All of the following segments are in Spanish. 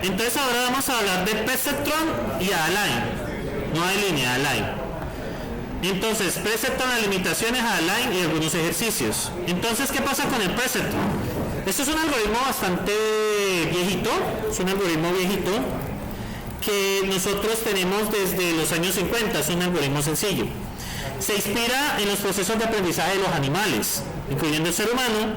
Entonces ahora vamos a hablar de perceptron y align. No hay línea, align. Entonces, perceptron, las limitaciones, align y algunos ejercicios. Entonces, ¿qué pasa con el perceptron? Esto es un algoritmo bastante viejito, es un algoritmo viejito que nosotros tenemos desde los años 50, es un algoritmo sencillo. Se inspira en los procesos de aprendizaje de los animales, incluyendo el ser humano,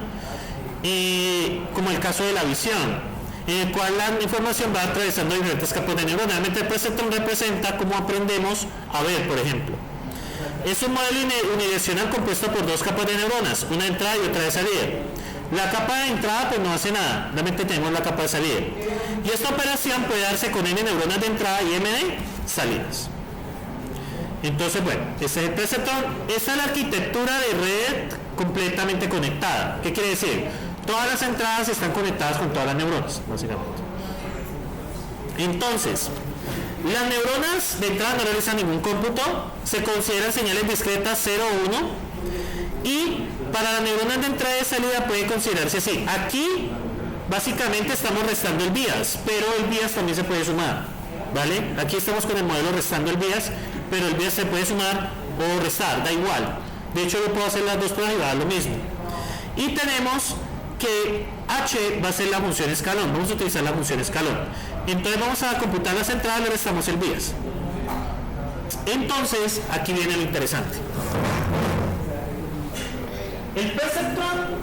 como el caso de la visión, en el cual la información va atravesando diferentes capas de neuronas. Realmente el perceptron representa cómo aprendemos a ver, por ejemplo. Es un modelo unidireccional compuesto por dos capas de neuronas, una de entrada y otra de salida. La capa de entrada pues no hace nada, realmente tenemos la capa de salida. Y esta operación puede darse con n neuronas de entrada y m de salidas. Entonces, bueno, este es el perceptron. Esta es la arquitectura de red completamente conectada. ¿Qué quiere decir? Todas las entradas están conectadas con todas las neuronas, básicamente. Entonces, las neuronas de entrada no realizan ningún cómputo, se consideran señales discretas 0 o 1, y para las neuronas de entrada y salida puede considerarse así. Aquí, básicamente estamos restando el bias, pero el bias también se puede sumar, ¿vale? Aquí estamos con el modelo restando el bias, pero el bias se puede sumar o restar, da igual. De hecho, yo puedo hacer las dos pruebas y va a dar lo mismo. Y tenemos que h va a ser la función escalón, vamos a utilizar la función escalón. Entonces vamos a computar las entradas y le restamos el bias. Entonces, aquí viene lo interesante. El perceptron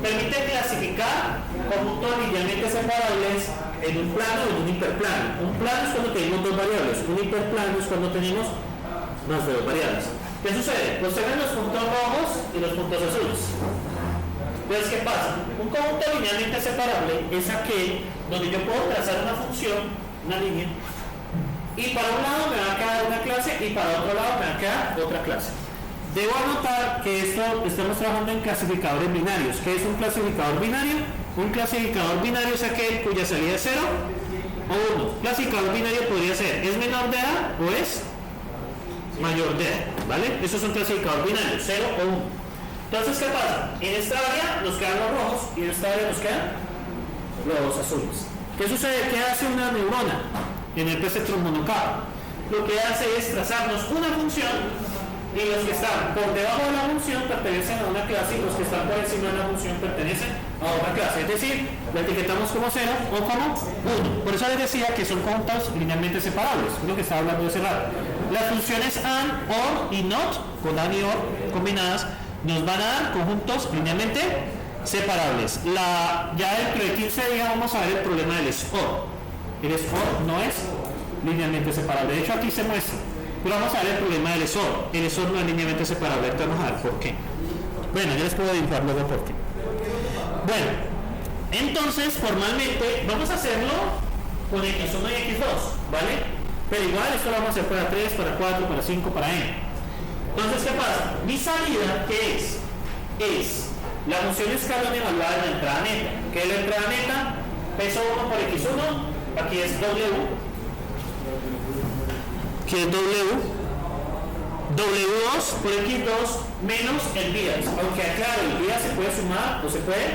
permite clasificar conjuntos linealmente separables en un plano y en un hiperplano. Un plano es cuando tenemos dos variables, un hiperplano es cuando tenemos más de dos variables. ¿Qué sucede? Pues se ven los puntos rojos y los puntos azules. Entonces, ¿qué pasa? Un conjunto linealmente separable es aquel donde yo puedo trazar una función, una línea, y para un lado me va a quedar una clase y para otro lado me va a quedar otra clase. Debo anotar que estamos trabajando en clasificadores binarios. ¿Qué es un clasificador binario? Un clasificador binario es aquel cuya salida es 0 o 1. Clasificador binario podría ser, ¿es menor de A o es mayor de A? ¿Vale? Eso es un clasificador binario, 0 o 1. Entonces, ¿qué pasa? En esta área nos quedan los rojos y en esta área nos quedan los azules. ¿Qué sucede? ¿Qué hace una neurona en el perceptron monocapa? Lo que hace es trazarnos una función y los que están por debajo de la función pertenecen a una clase y los que están por encima de la función pertenecen a otra clase. Es decir, la etiquetamos como 0 o como 1. Por eso les decía que son conjuntos linealmente separables, es lo que estaba hablando hace rato. Las funciones AND, OR y NOT, con AND y OR combinadas, nos van a dar conjuntos linealmente separables. Ya dentro de 15 días vamos a ver el problema del OR. El OR no es linealmente separable. De hecho, aquí se muestra. Pero vamos a ver el problema del SOR. El SOR no es linealmente separable. Entonces vamos a ver por qué. Bueno, yo les puedo dibujar luego por qué. Bueno, entonces formalmente vamos a hacerlo con x1 y x2, ¿vale? Pero igual esto lo vamos a hacer para 3, para 4, para 5, para n. Entonces, ¿qué pasa? Mi salida, ¿qué es? Es la función escalón evaluada en la entrada neta. ¿Qué es la entrada neta? Peso 1 por x1, aquí es w. Que es W2 por x2 menos el bias. Aunque claro, el bias se puede sumar o se puede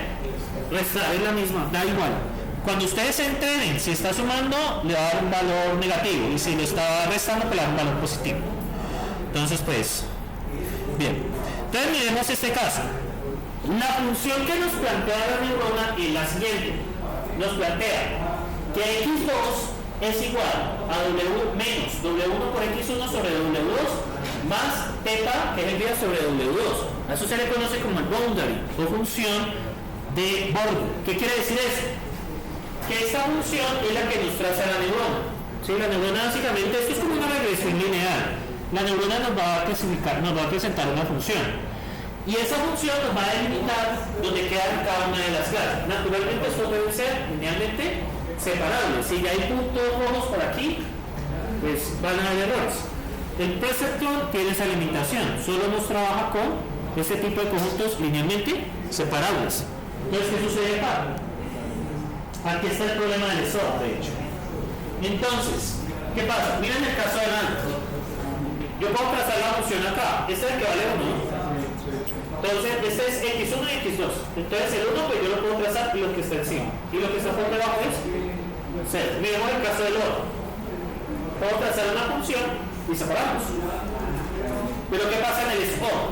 restar, es la misma, da igual. Cuando ustedes se entrenen, si está sumando, le va a dar un valor negativo, y si lo está restando, pues le va a dar un valor positivo. Entonces, pues, bien. Entonces, miremos este caso. La función que nos plantea la neurona es la siguiente. Nos plantea que x2 es igual a W menos W1 por X1 sobre W2 más teta, que es el bias sobre W2. A eso se le conoce como el boundary o función de borde. ¿Qué quiere decir eso? Que esta función es la que nos traza la neurona. ¿Sí? La neurona básicamente, esto es como una regresión lineal. La neurona nos va a clasificar, nos va a presentar una función. Y esa función nos va a delimitar donde quedan cada una de las clases. Naturalmente esto debe ser linealmente separables. Si ya hay puntos rojos por aquí, pues van a haber errores. El perceptron tiene esa limitación, solo nos trabaja con este tipo de conjuntos linealmente separables. Entonces, ¿qué sucede acá? Aquí está el problema del SOR, de hecho. Entonces, ¿qué pasa? Miren el caso adelante. Yo puedo trazar la función acá. Este es el que vale 1. Entonces, este es x1 y x2. Entonces, el 1 pues yo lo puedo trazar y lo que está encima. Y lo que está por debajo es cero. Miremos el caso del oro. Puedo trazar una función y separamos. Pero ¿qué pasa en el spot?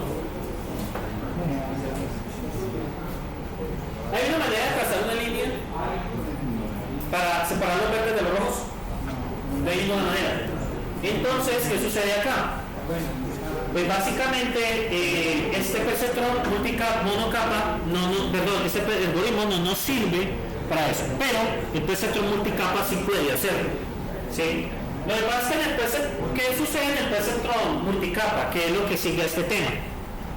¿Hay una manera de trazar una línea para separar los verdes de los rojos? De ninguna manera. Entonces, ¿qué sucede acá? Pues básicamente este perceptrón monocapa, este algoritmo no nos sirve para eso, pero el perceptrón multicapa sí puede hacerlo, ¿sí? Lo que pasa es que ¿qué sucede en el perceptrón multicapa? Que es lo que sigue a este tema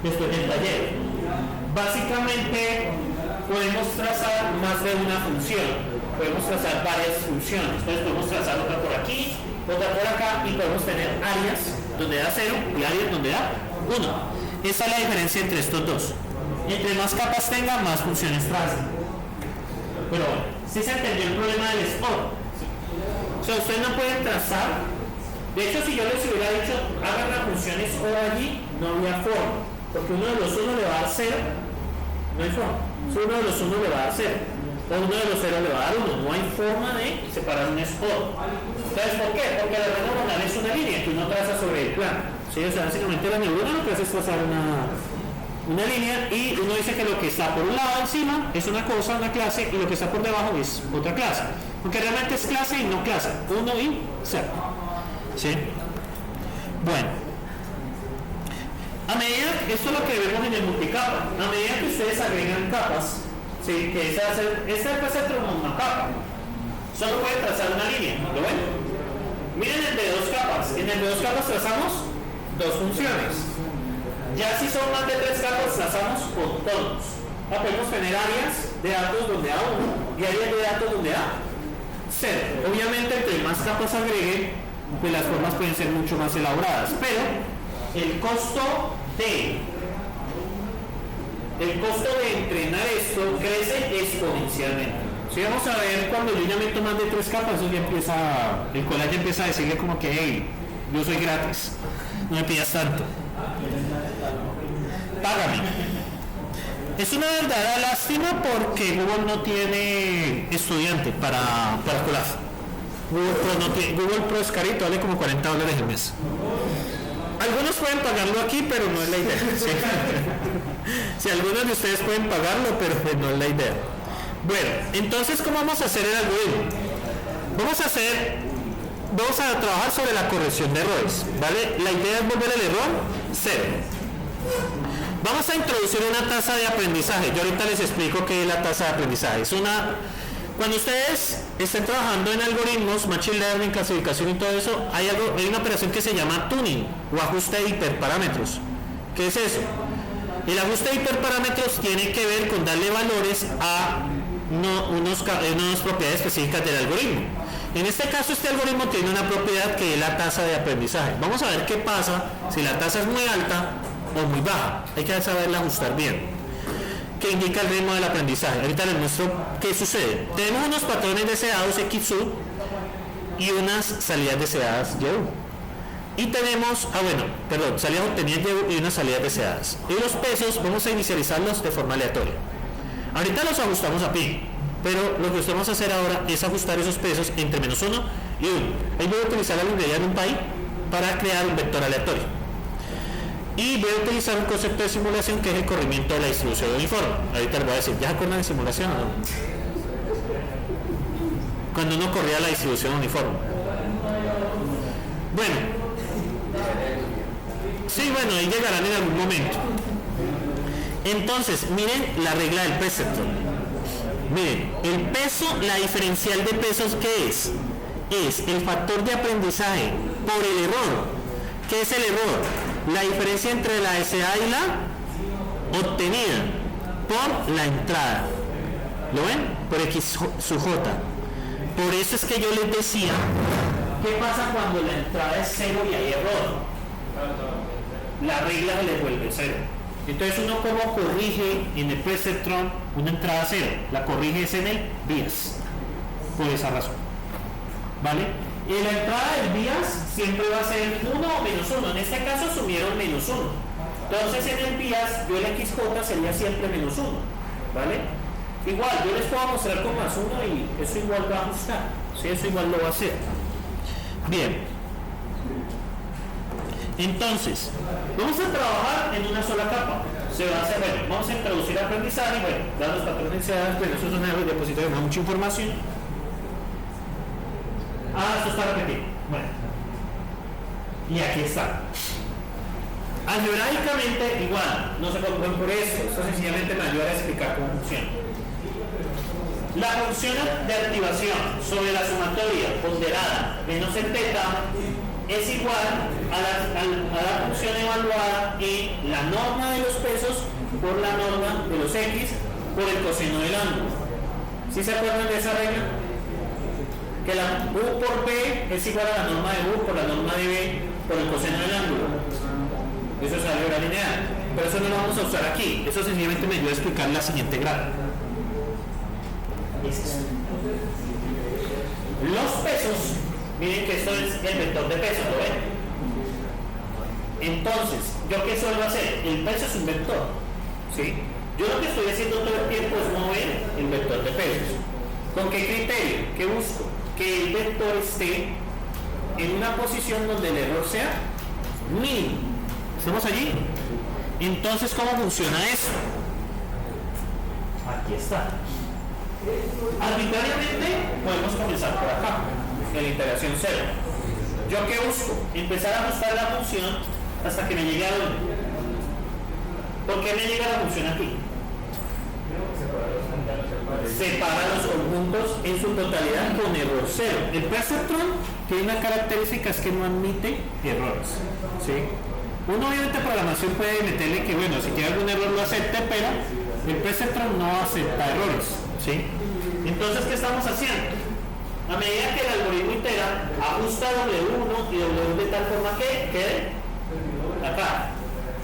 después del taller. Básicamente podemos trazar más de una función, podemos trazar varias funciones. Entonces podemos trazar otra por aquí, otra por acá, y podemos tener áreas donde da 0 y áreas donde da 1. Esa es la diferencia entre estos dos. Entre más capas tenga, más funciones trazan. Pero bueno, si se entendió el problema del spot. O sea, ustedes no pueden trazar. De hecho, si yo les hubiera dicho hagan las funciones O allí, no había forma, porque uno de los 1 le va a dar 0, no hay forma. Si uno de los 1 le va a dar 0, o uno de los 0 le va a dar 1, no hay forma de separar un spot. ¿Sabes por qué? Porque la red neuronal es una línea que uno traza sobre el plano. ¿Sí? O sea, básicamente la neurona lo que hace es trazar una línea, y uno dice que lo que está por un lado encima es una cosa, una clase, y lo que está por debajo es otra clase. Aunque realmente es clase y no clase, 1 y 0. ¿Sí? Bueno, a medida, esto es lo que vemos en el multicapa, a medida que ustedes agregan capas, ¿sí? Que esta es el perceptrón monocapa, solo puede trazar una línea, ¿lo ven? Miren el de 2 capas, en el de 2 capas trazamos 2 funciones. Ya si son más de 3 capas trazamos contornos. Podemos tener áreas de datos donde da 1 y áreas de datos donde da 0. Obviamente entre más capas agreguen, pues las formas pueden ser mucho más elaboradas, pero el costo de entrenar esto crece exponencialmente. Si vamos a ver, cuando yo ya meto más de 3 capas, eso ya empieza, el collage empieza a decirle como que hey, yo soy gratis, no me pidas tanto, págame. Es una verdadera lástima porque Google no tiene estudiante para collage. Google Pro es carito, vale como $40 al mes. Algunos pueden pagarlo aquí, pero no es la idea. ¿Sí? Si algunos de ustedes pueden pagarlo, pero pues no es la idea. Bueno, entonces, ¿cómo vamos a hacer el algoritmo? Vamos a trabajar sobre la corrección de errores, ¿vale? La idea es volver el error 0. Vamos a introducir una tasa de aprendizaje. Yo ahorita les explico qué es la tasa de aprendizaje. Cuando ustedes estén trabajando en algoritmos, machine learning, clasificación y todo eso, hay una operación que se llama tuning o ajuste de hiperparámetros. ¿Qué es eso? El ajuste de hiperparámetros tiene que ver con darle valores a unas propiedades específicas del algoritmo. En este caso, este algoritmo tiene una propiedad que es la tasa de aprendizaje. Vamos a ver qué pasa si la tasa es muy alta o muy baja. Hay que saberla ajustar bien, que indica el ritmo del aprendizaje. Ahorita les muestro qué sucede. Tenemos unos patrones deseados XU y unas salidas deseadas YU. Y tenemos, salidas obtenidas YU y unas salidas deseadas. Y los pesos vamos a inicializarlos de forma aleatoria. Ahorita los ajustamos a pi, pero lo que vamos a hacer ahora es ajustar esos pesos entre -1 y 1. Ahí voy a utilizar la librería NumPy para crear un vector aleatorio. Y voy a utilizar un concepto de simulación que es el corrimiento de la distribución uniforme. Ahorita les voy a decir, ¿ya se acuerdan de simulación o no? Cuando uno corría la distribución uniforme. Bueno. Sí, ahí llegarán en algún momento. Entonces, miren la regla del perceptrón. Miren, el peso, la diferencial de pesos, ¿qué es? Es el factor de aprendizaje por el error. ¿Qué es el error? La diferencia entre la SA y la obtenida por la entrada. ¿Lo ven? Por X sub J. Por eso es que yo les decía, ¿qué pasa cuando la entrada es 0 y hay error? La regla se le vuelve 0. Entonces uno como corrige en el perceptrón una entrada 0, la corriges en el bias, por esa razón, ¿vale? Y la entrada del bias siempre va a ser 1 o -1, en este caso asumieron -1, entonces en el bias yo el XJ sería siempre -1, ¿vale? Igual, yo les puedo mostrar con más 1 y eso igual va a ajustar. ¿Sí? Eso igual lo va a hacer. Bien. Entonces, vamos a trabajar en una sola capa. Se va a hacer, bueno, vamos a introducir aprendizaje, bueno, dar los patrones, bueno, eso es una diapositiva, no mucha información. Esto está repetido. Bueno. Y aquí está. Algebraicamente igual, no se preocupen por eso sencillamente me ayuda a explicar cómo funciona. La función de activación sobre la sumatoria ponderada menos el teta es igual a la función evaluada en la norma de los pesos por la norma de los X por el coseno del ángulo. ¿Sí se acuerdan de esa regla? Que la U por B es igual a la norma de U por la norma de B por el coseno del ángulo. Eso es álgebra lineal. Pero eso no lo vamos a usar aquí. Eso sencillamente me ayuda a explicar la siguiente gráfica. Los pesos, miren que esto es el vector de peso, ¿lo ven? Entonces, ¿yo qué suelo hacer? El peso es un vector, ¿sí? Yo lo que estoy haciendo todo el tiempo es mover el vector de pesos. ¿Con qué criterio? ¿Qué busco? Que el vector esté en una posición donde el error sea mínimo. ¿Estamos allí? Entonces, ¿cómo funciona eso? Aquí está. Arbitrariamente podemos comenzar por acá, en la integración 0. ¿Yo qué busco? Empezar a ajustar la función hasta que me llegue a dónde. ¿Por qué me llega la función aquí? Separa los conjuntos en su totalidad con error 0. El perceptrón tiene una característica, es que no admite errores, ¿sí? Uno obviamente en programación puede meterle que, bueno, si tiene algún error lo acepte, pero el perceptrón no acepta errores, ¿sí? Entonces, ¿qué estamos haciendo? A medida que el algoritmo itera, ajusta W1 y W de tal forma que quede acá,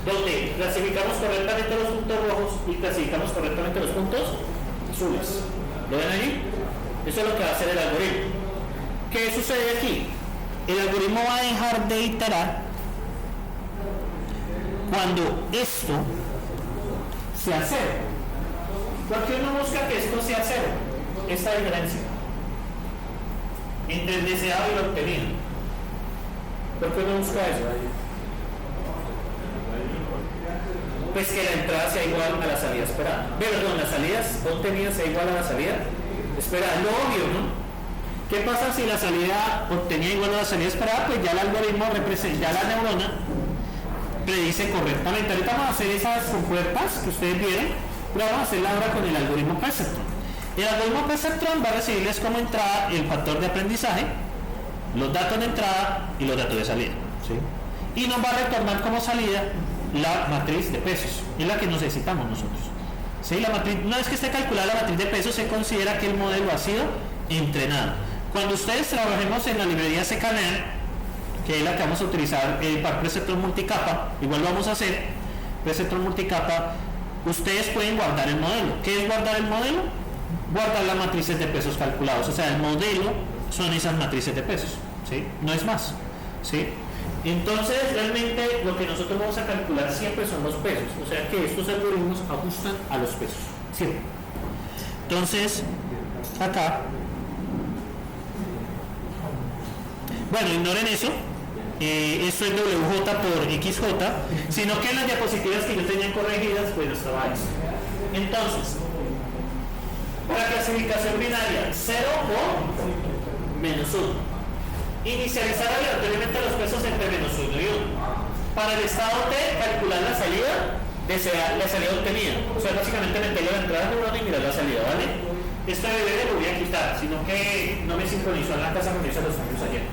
donde clasificamos correctamente los puntos rojos y clasificamos correctamente los puntos azules. ¿Lo ven allí? Eso es lo que va a hacer el algoritmo. ¿Qué sucede aquí? El algoritmo va a dejar de iterar cuando esto sea cero. ¿Por qué uno busca que esto sea cero? Esta diferencia entre el deseado y el obtenido. ¿Por qué uno busca eso? Pues que la entrada sea igual a la salida esperada. Perdón, las salidas obtenidas sea igual a la salida esperada. Lo obvio, ¿no? ¿Qué pasa si la salida obtenida igual a la salida esperada? Pues ya el algoritmo representa, ya la neurona predice correctamente. Ahorita vamos a hacer esas compuertas que ustedes vieron, pero vamos a hacerla ahora con el algoritmo perceptron. El algoritmo perceptron va a recibirles como entrada el factor de aprendizaje, los datos de entrada y los datos de salida, ¿sí? Y nos va a retornar como salida la matriz de pesos, es la que necesitamos nosotros, ¿sí? La matriz, una vez que esté calculada la matriz de pesos, se considera que el modelo ha sido entrenado. Cuando ustedes trabajemos en la librería CKNear, que es la que vamos a utilizar para Perceptron multicapa, igual lo vamos a hacer, Perceptron multicapa, ustedes pueden guardar el modelo. ¿Qué es guardar el modelo? Guardar las matrices de pesos calculados, o sea, el modelo son esas matrices de pesos, ¿sí? No es más, ¿sí? Entonces, realmente lo que nosotros vamos a calcular siempre son los pesos, o sea que estos algoritmos ajustan a los pesos, siempre. Entonces, acá, bueno, ignoren eso. Esto es WJ por XJ, sino que en las diapositivas que yo tenía corregidas, pues no estaba eso. Entonces, para clasificación binaria, 0 o menos 1. Inicializar aleatoriamente los pesos entre menos 1 y 1. Para el estado T, calcular la salida obtenida. O sea, básicamente meterle la entrada de neurona y mirar la salida, ¿vale? Esto de lo voy a quitar, sino que no me sincronizó en la casa cuando hice los cambios ayer.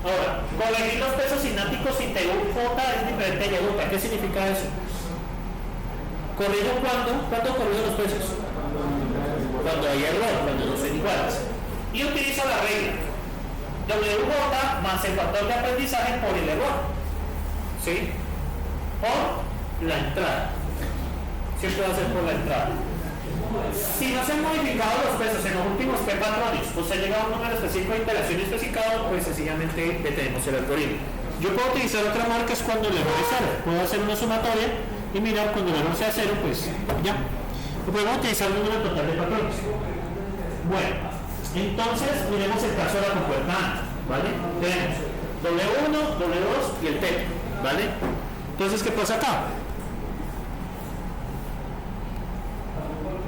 Ahora, corregir los pesos sinápticos y TUJ es diferente de YJ. ¿Qué significa eso? ¿Corrijo cuándo? ¿Cuándo corrijo los pesos? Cuando hay error, cuando no son iguales. Y utilizo la regla WJ más el factor de aprendizaje por el error, ¿sí? Por la entrada. Siempre va a ser por la entrada. Si no se han modificado los pesos en los últimos P patrones, o se ha llegado a un número específico de interacción especificado, pues sencillamente detenemos el algoritmo. Yo puedo utilizar otras marcas cuando el error es 0. Puedo hacer una sumatoria y mirar cuando el error sea 0, pues ya. O podemos utilizar un número total de patrones. Bueno, entonces miremos el caso de la compuerta A, ¿vale? Tenemos W1, W2 y el T, ¿vale? Entonces, ¿qué pasa acá?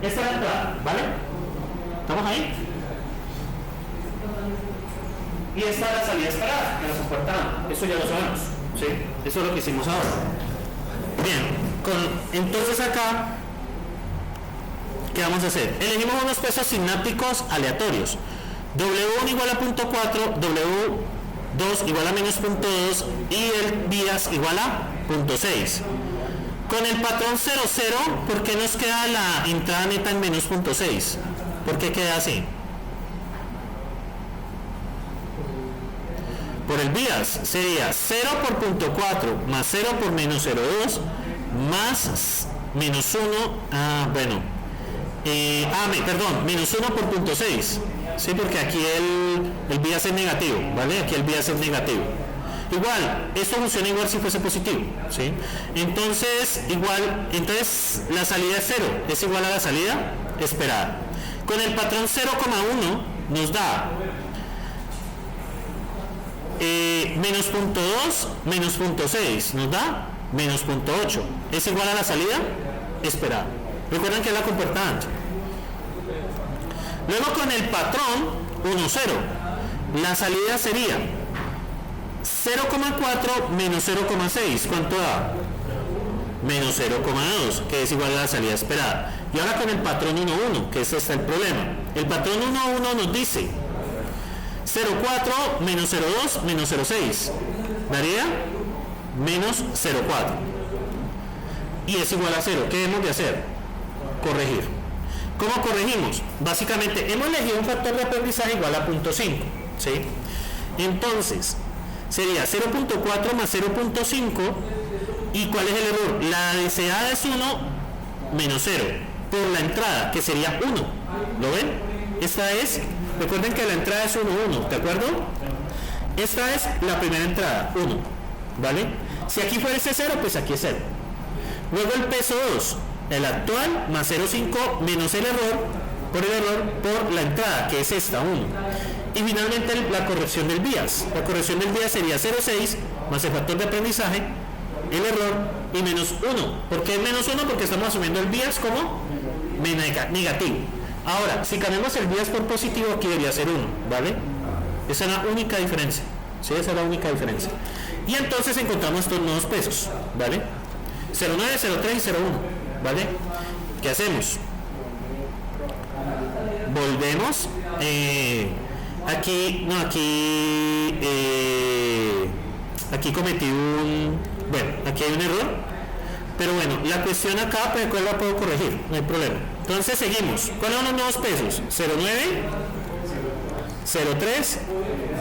Esta es la entrada, ¿vale? ¿Estamos ahí? Y esta es la salida esperada de la compuerta A. Eso ya lo sabemos, ¿sí? Eso es lo que hicimos ahora. Bien, entonces acá, ¿qué vamos a hacer? Elegimos unos pesos sinápticos aleatorios. W1 igual a 0.4, W2 igual a menos 0.2 y el vías igual a 0.6. Con el patrón 0, 0, ¿por qué nos queda la entrada neta en menos 0.6? ¿Por qué queda así? Por el vías sería 0 por 0.4 más 0 por menos 0.2 más menos 1, perdón, menos 1 por 0.6, ¿sí? Porque aquí el vías es negativo, ¿vale? Aquí el vías es negativo. Igual, esto funciona igual si fuese positivo, ¿sí? Entonces, entonces la salida es 0, es igual a la salida esperada. Con el patrón 0,1 nos da menos 0.2 menos 0.6, nos da menos 0.8, es igual a la salida esperada. Recuerden que es la compuerta ancha. Luego con el patrón 1, 0, la salida sería 0,4 menos 0,6, ¿cuánto da? Menos 0,2, que es igual a la salida esperada. Y ahora con el patrón 1, 1, que ese está el problema. El patrón 1, 1 nos dice 0,4 menos 0,2 menos 0,6 daría menos 0,4 y es igual a 0. ¿Qué debemos de hacer? Corregir. ¿Cómo corregimos? Básicamente hemos elegido un factor de aprendizaje igual a 0.5, ¿sí? Entonces sería 0.4 más 0.5 y ¿cuál es el error? La deseada es 1 menos 0 por la entrada, que sería 1. ¿Lo ven? Esta es, recuerden que la entrada es 1, 1, ¿de acuerdo? Esta es la primera entrada, 1, ¿vale? Si aquí fuese 0, pues aquí es 0. Luego el peso 2, el actual, más 0,5 menos el error, por la entrada, que es esta, 1. Y finalmente la corrección del vías. La corrección del vías sería 0,6 más el factor de aprendizaje, el error, y menos 1. ¿Por qué menos 1? Porque estamos asumiendo el vías como negativo. Ahora, si cambiamos el vías por positivo, aquí debería ser 1, ¿vale? Esa es la única diferencia, ¿sí? Esa es la única diferencia. Y entonces encontramos estos nuevos pesos, ¿vale? 0,9, 0,3 y 0,1, ¿vale? ¿Qué hacemos? Volvemos. Aquí cometí aquí hay un error, pero bueno, la cuestión acá, pues, ¿cuál la puedo corregir? No hay problema. Entonces seguimos. ¿Cuáles son los nuevos pesos? 0,9, 0,3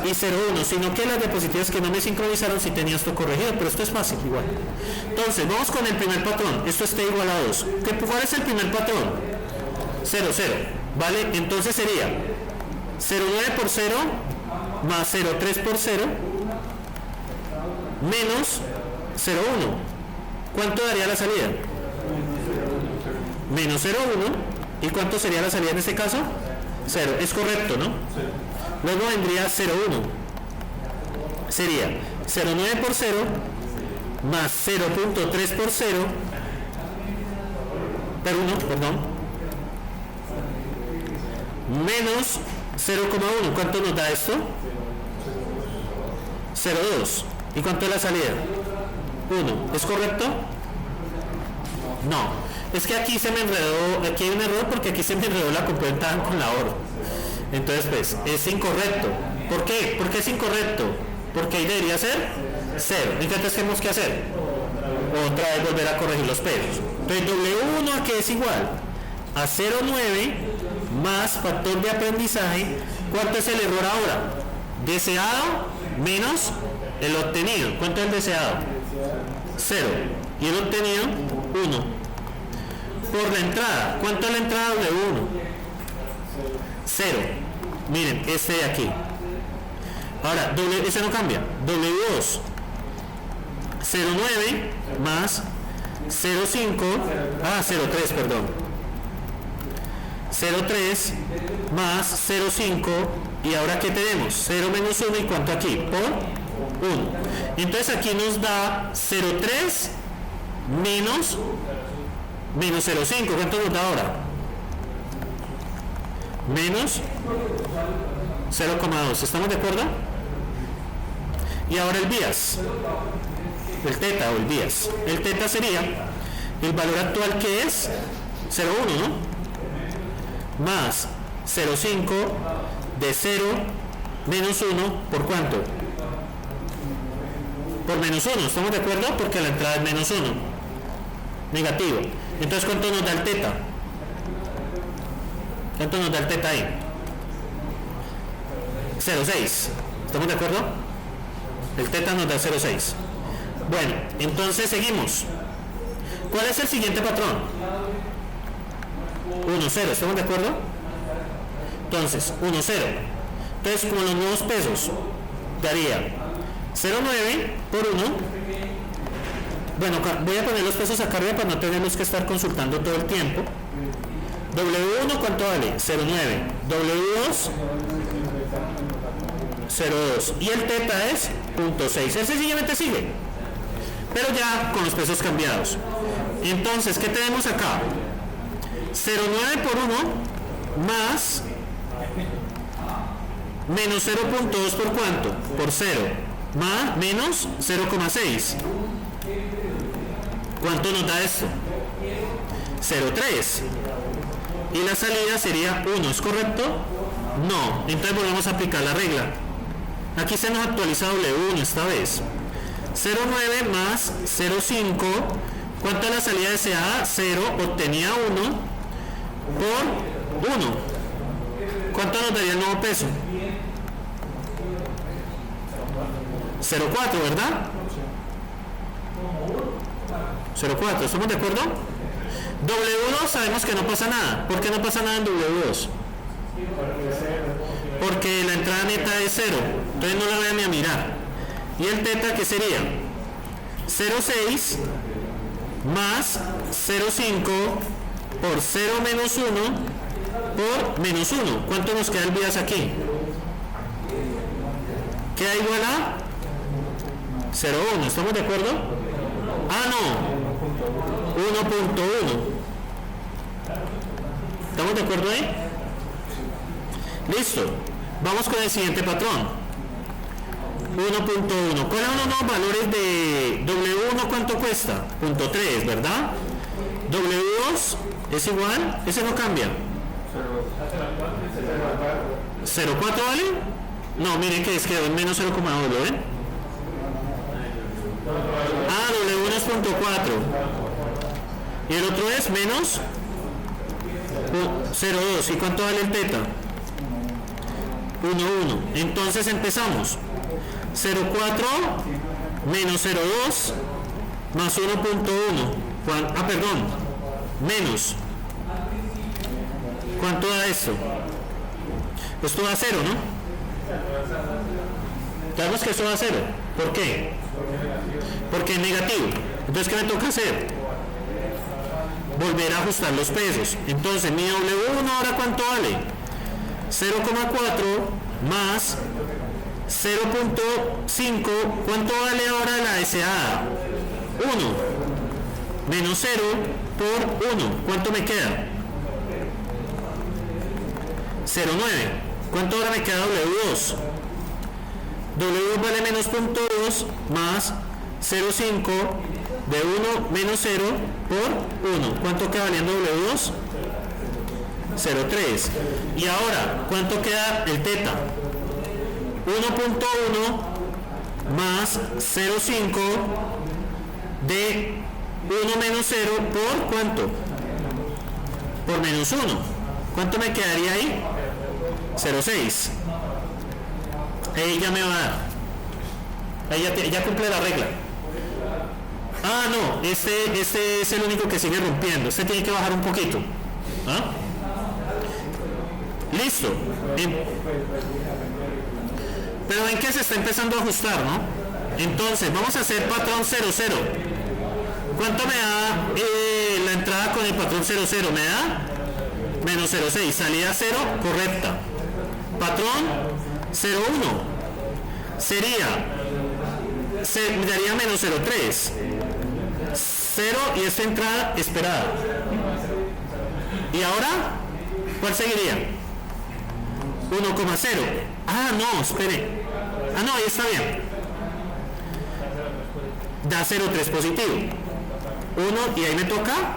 y 0,1, sino que las diapositivas que no me sincronizaron si tenía esto corregido, pero esto es fácil igual. Entonces, vamos con el primer patrón. Esto está igual a 2. ¿Cuál es el primer patrón? 0, 0, ¿vale? Entonces sería 0,9 por 0 más 0,3 por 0 menos 0,1. ¿Cuánto daría la salida? Menos 0,1. ¿Y cuánto sería la salida en este caso? 0. Es correcto, ¿no? Luego vendría 0,1. Sería 0,9 por 0 más 0,3 por 0 menos 0,1. ¿Cuánto nos da esto? 0,2. ¿Y cuánto es la salida? 1. ¿Es correcto? No. Es que aquí se me enredó, aquí hay un error porque aquí se me enredó la compuerta con la OR. Entonces, pues, es incorrecto. ¿Por qué? ¿Por qué es incorrecto? Porque ahí debería ser 0. Entonces, ¿qué tenemos que hacer? Otra vez volver a corregir los pesos. Entonces, W1 aquí es igual a 0,9 más factor de aprendizaje. ¿Cuánto es el error ahora? Deseado menos el obtenido. ¿Cuánto es el deseado? 0. Y el obtenido, 1. Por la entrada. ¿Cuánto es la entrada de 1? 0. Miren, este de aquí. Ahora, ese no cambia. W2. 0,9 más 0,5. 0,3, perdón. 0,3 más 0,5 y ahora ¿qué tenemos? 0 menos 1 y ¿cuánto aquí? Por 1. Entonces aquí nos da 0,3 menos 0,5. ¿Cuánto nos da ahora? Menos 0,2. ¿Estamos de acuerdo? Y ahora el bias, el teta o el bias. El teta sería el valor actual que es 0,1, ¿no? Más 0,5 de 0 menos 1, ¿por cuánto? Por menos 1, ¿estamos de acuerdo? Porque la entrada es menos 1, negativo. Entonces, ¿cuánto nos da el teta? ¿Cuánto nos da el teta ahí? 0,6, ¿estamos de acuerdo? El teta nos da 0,6. Bueno, entonces seguimos. ¿Cuál es el siguiente patrón? 1, 0, ¿estamos de acuerdo? Entonces, 1, 0. Entonces, con los nuevos pesos, daría 0,9 por 1. Bueno, voy a poner los pesos acá arriba para no tenerlos que estar consultando todo el tiempo. W1, ¿cuánto vale? 0,9. W2, 0,2. Y el teta es 0,6. Él sencillamente sigue, pero ya con los pesos cambiados. Entonces, ¿qué tenemos acá? 0,9 por 1 más menos 0,2 por cuánto? Por 0 más menos 0,6. ¿Cuánto nos da esto? 0,3. Y la salida sería 1, ¿es correcto? No. Entonces volvemos a aplicar la regla. Aquí se nos actualiza W1 esta vez. 0,9 más 0,5. ¿Cuánto es la salida deseada? 0, obtenía 1 por 1. ¿Cuánto nos daría el nuevo peso? 0,4, ¿verdad? 0,4, ¿estamos de acuerdo? W2 sabemos que no pasa nada. ¿Por qué no pasa nada en W2? Porque la entrada neta es 0. Entonces no la voy a ni a mirar. ¿Y el teta qué sería? 0,6 más 0,5 por 0 menos 1 por menos 1. ¿Cuánto nos queda el bias aquí? Queda igual a 0,1. ¿Estamos de acuerdo? Ah, no. 1,1. ¿Estamos de acuerdo ahí? Listo. Vamos con el siguiente patrón. 1,1. ¿Cuáles son los nuevos valores de W1? ¿Cuánto cuesta? 0,3, ¿verdad? W2 es igual, ese no cambia. 0,4 vale. No, miren que es que es menos 0,2, ¿lo ven? Ah, W1 es 0,4 y el otro es menos 0,2. ¿Y cuánto vale el teta? 1,1. Entonces empezamos. 0,4 menos 0,2 más 1,1. Ah, perdón, menos. ¿Cuánto da esto? Esto da 0, ¿no? Sabemos que esto da 0. ¿Por qué? Porque es negativo. Entonces, ¿qué me toca hacer? Volver a ajustar los pesos. Entonces, mi W1 ahora ¿cuánto vale? 0,4 más 0,5. ¿Cuánto vale ahora la deseada? 1 menos 0 por 1. ¿Cuánto me queda? 0,9. ¿Cuánto ahora me queda W2? W2 vale menos 0,2 más 0,5 de 1 menos 0 por 1. ¿Cuánto queda valiendo W2? 0,3. Y ahora, ¿cuánto queda el teta? 1,1 más 0,5 de 1 menos 0 por ¿cuánto? Por menos 1. ¿Cuánto me quedaría ahí? 0,6. Ahí ya me va a dar. Ahí ya cumple la regla. Ah, no, este es el único que sigue rompiendo. Este tiene que bajar un poquito. ¿Ah? Listo. Pero ven que se está empezando a ajustar, ¿no? Entonces, vamos a hacer patrón 0,0. ¿Cuánto me da la entrada con el patrón 0,0? Me menos 0,6, salida 0, correcta. Patrón 0,1 me daría menos 0,3, 0 y esta entrada esperada. Y ahora, ¿cuál seguiría? 1,0. Ah, no, espere. Ah, no, ahí está bien. Da 0,3 positivo. 1 y ahí me toca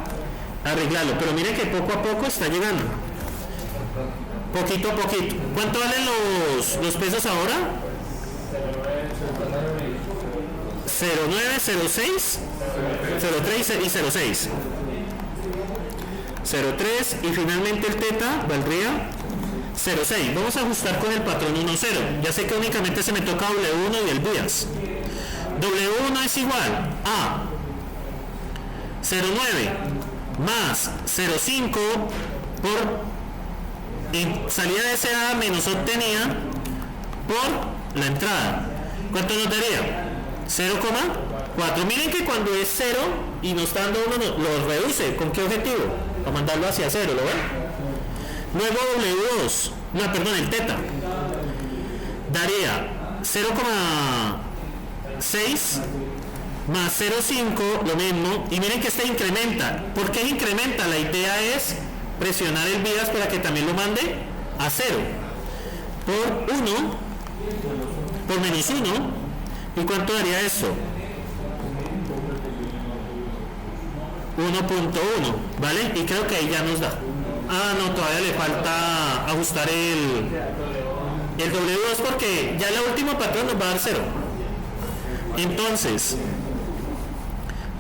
arreglarlo. Pero miren que poco a poco está llegando. Poquito a poquito. ¿Cuánto valen los pesos ahora? 0,9, 0,6, 0,3 y 0,6. 0,3 y finalmente el teta valdría 0,6. Vamos a ajustar con el patrón 1,0. Ya sé que únicamente se me toca W1 y el bias. W1 es igual a 0,9 más 0,5 por salida deseada menos obtenida por la entrada. ¿Cuánto nos daría? 0,4. Miren que cuando es 0 y nos está dando 1, lo reduce. ¿Con qué objetivo? Para mandarlo hacia 0, ¿lo ven? Luego W2, no, perdón, el teta daría 0,6 más 0,5, lo mismo. Y miren que este incrementa. ¿Por qué incrementa? La idea es presionar el bias para que también lo mande a 0 por 1 por menos 1. ¿Y cuánto daría eso? 1,1, ¿vale? Y creo que ahí ya nos da. Ah, no, todavía le falta ajustar el W2 porque ya el último patrón nos va a dar 0. Entonces,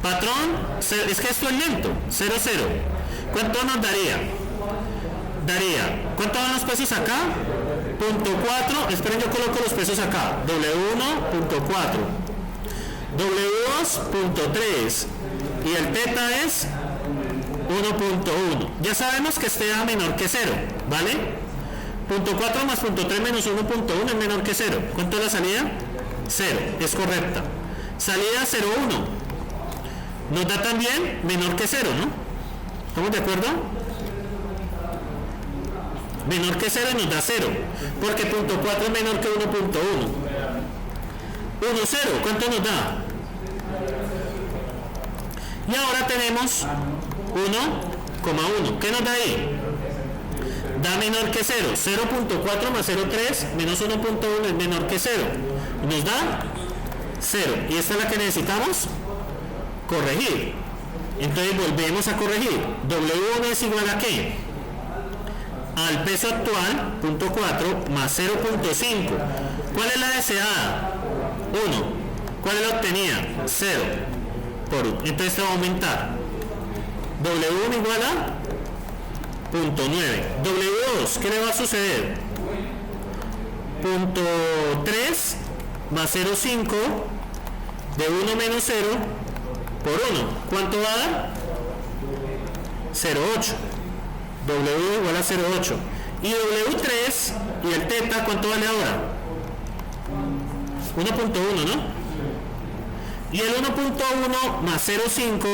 patrón, es que esto es lento, 0, 0. ¿Cuánto nos daría? ¿Cuánto van los pesos acá? 0,4, esperen, yo coloco los pesos acá. W1, 0,4. W2, 0,3. Y el teta es 1,1. Ya sabemos que este da menor que 0, ¿vale? 0,4 más 0,3 menos 1,1 es menor que 0. ¿Cuánto es la salida? 0, es correcta. Salida 0,1. Nos da también menor que 0, ¿no? ¿Estamos de acuerdo? Menor que 0 y nos da 0, porque 0,4 es menor que 1,1. 1,0, ¿cuánto nos da? Y ahora tenemos 1,1. ¿Qué nos da ahí? Da menor que 0. 0,4 más 0,3 menos 1,1 es menor que 0. Nos da 0. Y esta es la que necesitamos corregir. Entonces volvemos a corregir. W1 es igual a ¿qué? Al peso actual, 0,4 más 0,5. ¿Cuál es la deseada? 1. ¿Cuál es la obtenida? 0 por 1. Entonces esto va a aumentar. W1 igual a 0,9. W2, ¿qué le va a suceder? 0,3 más 0,5 de 1 menos 0 por 1. ¿Cuánto va a dar? 0,8. W igual a 0,8. Y W3 y el teta, ¿cuánto vale ahora? 1,1, ¿no? Y el 1,1 más 0,5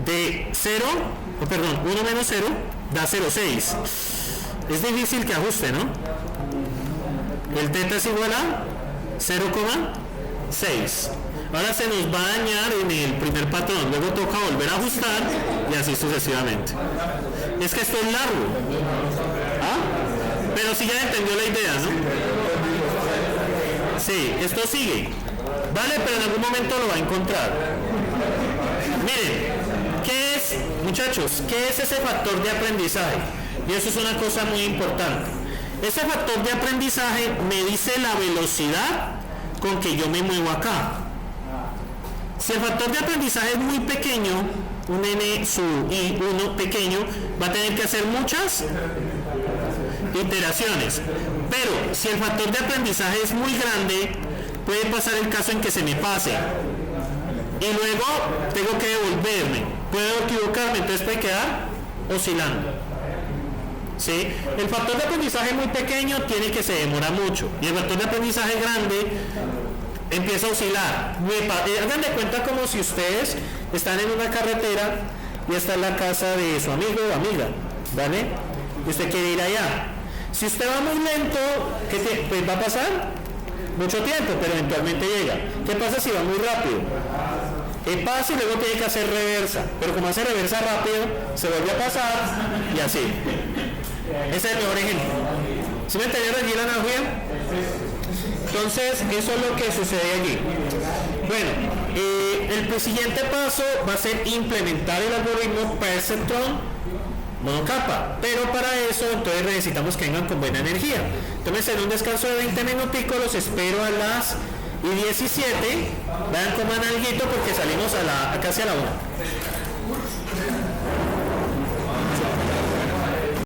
de 0, perdón, 1 menos 0 da 0,6. Es difícil que ajuste, ¿no? El teta es igual a 0,6. Ahora se nos va a dañar en el primer patrón, luego toca volver a ajustar y así sucesivamente. Es que esto es largo. ¿Ah? Pero sí ya entendió la idea, ¿no? Sí, esto sigue. Vale, pero en algún momento lo va a encontrar. Miren, ¿qué es, muchachos? ¿Qué es ese factor de aprendizaje? Y eso es una cosa muy importante. Ese factor de aprendizaje me dice la velocidad con que yo me muevo acá. Si el factor de aprendizaje es muy pequeño, un n sub i1 pequeño, va a tener que hacer muchas iteraciones. Pero si el factor de aprendizaje es muy grande, puede pasar el caso en que se me pase. Y luego tengo que devolverme. Puedo equivocarme, entonces puede quedar oscilando. ¿Sí? El factor de aprendizaje muy pequeño tiene que se demora mucho. Y el factor de aprendizaje grande empieza a oscilar. Hagan de cuenta como si ustedes están en una carretera y está en la casa de su amigo o amiga. ¿vale? Y usted quiere ir allá. Si usted va muy lento, pues va a pasar mucho tiempo, pero eventualmente llega. ¿Qué pasa si va muy rápido? Pasa y luego tiene que hacer reversa, pero como hace reversa rápido, se vuelve a pasar y así. Ese es el mejor ejemplo. ¿Sí me entendieron allí la analogía? Entonces, eso es lo que sucede allí. Bueno, el siguiente paso va a ser implementar el algoritmo Perceptron monocapa, pero para eso entonces necesitamos que vengan con buena energía. Entonces, en un descanso de 20 minuticos los espero a las 17. Vayan, coman alguito porque salimos casi a la 1.